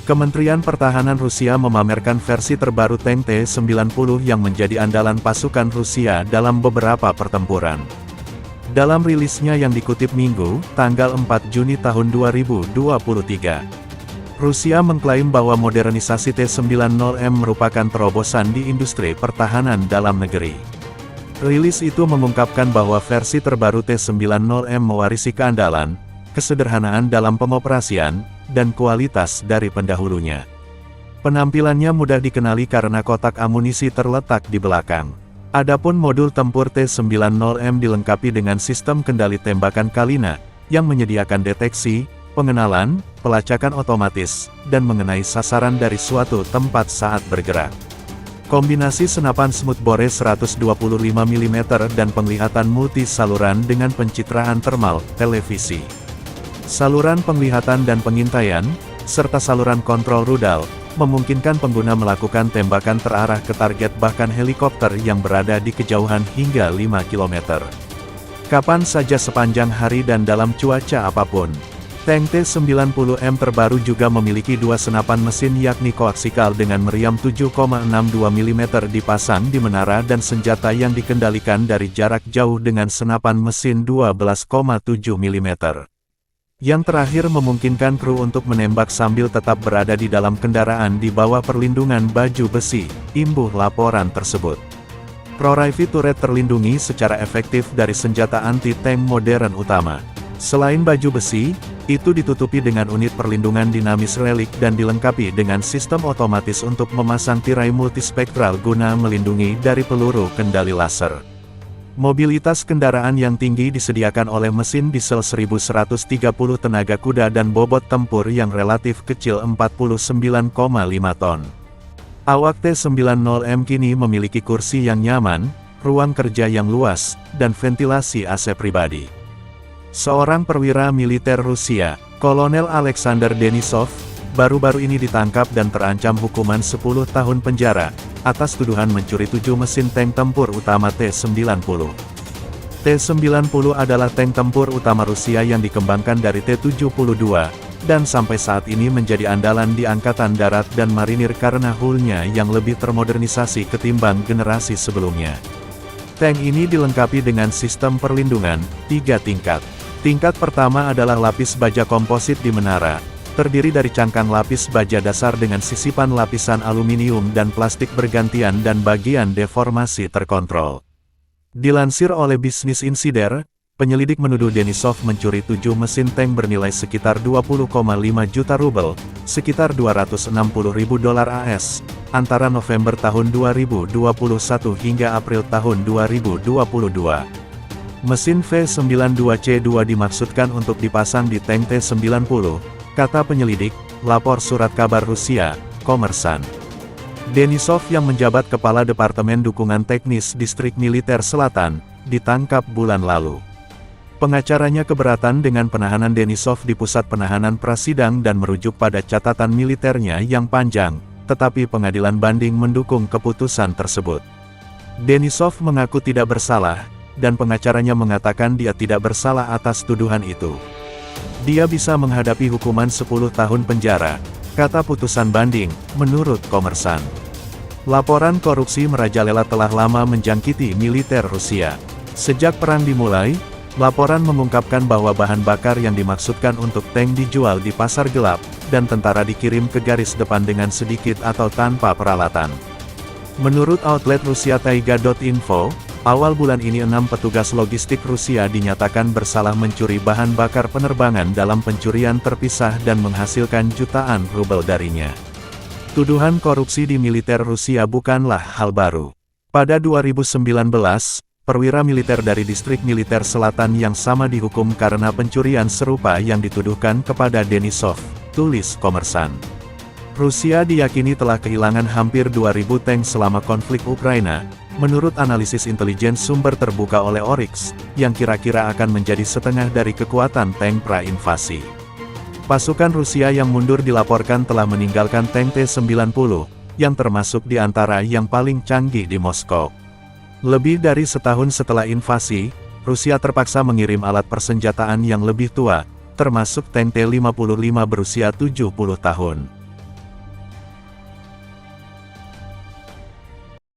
Kementerian Pertahanan Rusia memamerkan versi terbaru tank T-90 yang menjadi andalan pasukan Rusia dalam beberapa pertempuran. Dalam rilisnya yang dikutip Minggu, tanggal 4 Juni tahun 2023, Rusia mengklaim bahwa modernisasi T-90M merupakan terobosan di industri pertahanan dalam negeri. Rilis itu mengungkapkan bahwa versi terbaru T-90M mewarisi keandalan, kesederhanaan dalam pengoperasian, dan kualitas dari pendahulunya. Penampilannya mudah dikenali karena kotak amunisi terletak di belakang. Adapun modul tempur T-90M dilengkapi dengan sistem kendali tembakan Kalina, yang menyediakan deteksi, pengenalan, pelacakan otomatis, dan mengenai sasaran dari suatu tempat saat bergerak. Kombinasi senapan smoothbore 125 mm dan penglihatan multi saluran dengan pencitraan thermal, televisi, saluran penglihatan dan pengintaian, serta saluran kontrol rudal, memungkinkan pengguna melakukan tembakan terarah ke target bahkan helikopter yang berada di kejauhan hingga 5 km. Kapan saja sepanjang hari dan dalam cuaca apapun. Tank T-90M terbaru juga memiliki dua senapan mesin yakni koaksikal dengan meriam 7,62 mm dipasang di menara dan senjata yang dikendalikan dari jarak jauh dengan senapan mesin 12,7 mm. Yang terakhir memungkinkan kru untuk menembak sambil tetap berada di dalam kendaraan di bawah perlindungan baju besi, imbuh laporan tersebut. Pro-Rifle turret terlindungi secara efektif dari senjata anti-tank modern utama. Selain baju besi, itu ditutupi dengan unit perlindungan dinamis relik dan dilengkapi dengan sistem otomatis untuk memasang tirai multispektral guna melindungi dari peluru kendali laser. Mobilitas kendaraan yang tinggi disediakan oleh mesin diesel 1130 tenaga kuda dan bobot tempur yang relatif kecil 49,5 ton. Awak T-90M kini memiliki kursi yang nyaman, ruang kerja yang luas, dan ventilasi AC pribadi. Seorang perwira militer Rusia, Kolonel Alexander Denisov, baru-baru ini ditangkap dan terancam hukuman 10 tahun penjara, atas tuduhan mencuri 7 mesin tank tempur utama T-90. T-90 adalah tank tempur utama Rusia yang dikembangkan dari T-72, dan sampai saat ini menjadi andalan di Angkatan Darat dan Marinir karena hullnya yang lebih termodernisasi ketimbang generasi sebelumnya. Tank ini dilengkapi dengan sistem perlindungan, 3 tingkat. Tingkat pertama adalah lapis baja komposit di menara, terdiri dari cangkang lapis baja dasar dengan sisipan lapisan aluminium dan plastik bergantian dan bagian deformasi terkontrol. Dilansir oleh Business Insider, penyelidik menuduh Denisov mencuri 7 mesin tank bernilai sekitar 20,5 juta rubel, sekitar 260.000 dolar AS, antara November tahun 2021 hingga April tahun 2022. Mesin V92C2 dimaksudkan untuk dipasang di tank T-90, kata penyelidik, lapor surat kabar Rusia, Kommersant. Denisov yang menjabat Kepala Departemen Dukungan Teknis Distrik Militer Selatan, ditangkap bulan lalu. Pengacaranya keberatan dengan penahanan Denisov di pusat penahanan prasidang dan merujuk pada catatan militernya yang panjang, tetapi pengadilan banding mendukung keputusan tersebut. Denisov mengaku tidak bersalah, dan pengacaranya mengatakan dia tidak bersalah atas tuduhan itu. Dia bisa menghadapi hukuman 10 tahun penjara, kata putusan banding, menurut Kommersant. Laporan korupsi merajalela telah lama menjangkiti militer Rusia. Sejak perang dimulai, laporan mengungkapkan bahwa bahan bakar yang dimaksudkan untuk tank dijual di pasar gelap, dan tentara dikirim ke garis depan dengan sedikit atau tanpa peralatan. Menurut outlet Rusia Taiga.info, awal bulan ini 6 petugas logistik Rusia dinyatakan bersalah mencuri bahan bakar penerbangan dalam pencurian terpisah dan menghasilkan jutaan rubel darinya. Tuduhan korupsi di militer Rusia bukanlah hal baru. Pada 2019, perwira militer dari distrik militer selatan yang sama dihukum karena pencurian serupa yang dituduhkan kepada Denisov, tulis Kommersant. Rusia diyakini telah kehilangan hampir 2.000 tank selama konflik Ukraina, menurut analisis intelijen sumber terbuka oleh Oryx, yang kira-kira akan menjadi setengah dari kekuatan tank pra-invasi. Pasukan Rusia yang mundur dilaporkan telah meninggalkan tank T-90, yang termasuk di antara yang paling canggih di Moskow. Lebih dari setahun setelah invasi, Rusia terpaksa mengirim alat persenjataan yang lebih tua, termasuk tank T-55 berusia 70 tahun.